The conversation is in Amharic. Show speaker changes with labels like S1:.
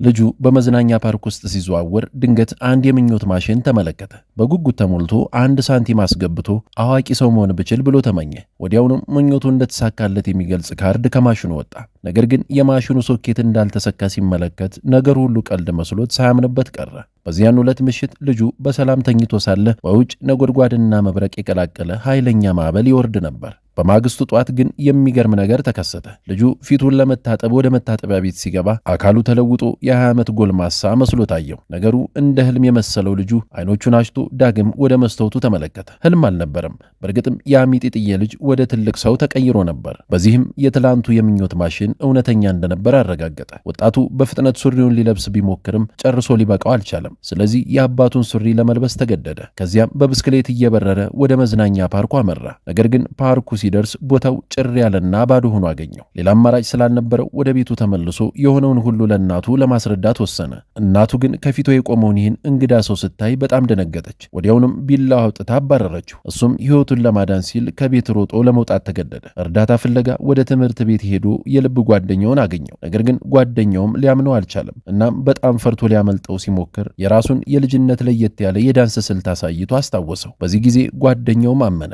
S1: ልጁ በመዝናኛ ፓርክ ውስጥ ሲዘዋወር ድንገት አንድ የምኞት ማሽን ተመለከተ። በጉጉት ተሞልቶ አንድ ሳንቲም አስገብቶ አዋቂ ሰው መሆን ብችል ብሎ ተመኘ። ወዲያውኑም ምኞቱ እንደተሳካለት የሚገልጽ ካርድ ከማሽኑ ወጣ። ነገር ግን የማሽኑ ሶኬት እንዳልተሰካ ሲመለከት ነገሩ ሁሉ ቀልድ መስሎት ሳያምንበት ቀረ። በዚያን ዕለት ምሽት ልጁ በሰላም ተኝቶ ሳለ በውጭ ነጎድጓድና መብረቅ የቀላቀለ ኃይለኛ ማዕበል ይወርድ ነበር። በማግስቱ ጧት ግን የሚገርም ነገር ተከሰተ። ልጁ ፊቱን ለመታጠብ ወደ መታጠቢያ ቤት ሲገባ አካሉ ተለውጦ የ20 ዓመት ጎልማሳ መስሎ ታየው። ነገሩ እንደ ህልም የመሰለው ልጁ አይኖቹን አሽቶ ዳግም ወደ መስታወቱ ተመለከተ። ህልም አልነበረም። በእርግጥም የአሚጢጥዬ ልጅ ወደ ትልቅ ሰው ተቀይሮ ነበር። በዚህም የትላንቱ የምኞት ማሽን እውነተኛ እንደነበር አረጋገጠ። ወጣቱ በፍጥነት ሱሪውን ሊለብስ ቢሞክርም ጨርሶ ሊበቃው አልቻለም። ስለዚህ የአባቱን ሱሪ ለመልበስ ተገደደ። ከዚያም በብስክሌት እየበረረ ወደ መዝናኛ ፓርኩ አመራ። ነገር ግን ፓርኩ ሲደርስ ቦታው ጭር ያለና ባዶ ሆኖ አገኘው። ሌላ አማራጭ ስላልነበረው ወደ ቤቱ ተመልሶ የሆነውን ሁሉ ለእናቱ ለማስረዳት ወሰነ። እናቱ ግን ከፊቱ የቆመውን ይህን እንግዳ ሰው ስታይ በጣም ደነገጠች። ወዲያውንም ቢላዋ አውጥታ አባረረችው። እሱም ሕይወቱን ለማዳን ሲል ከቤት ሮጦ ለመውጣት ተገደደ። እርዳታ ፍለጋ ወደ ትምህርት ቤት ሄዶ የልብ ጓደኛውን አገኘው። ነገር ግን ጓደኛውም ሊያምነው አልቻለም። እናም በጣም ፈርቶ ሊያመልጠው ሲሞክር የራሱን የልጅነት ለየት ያለ የዳንስ ስልት አሳይቶ አስታወሰው። በዚህ ጊዜ ጓደኛውም አመነ።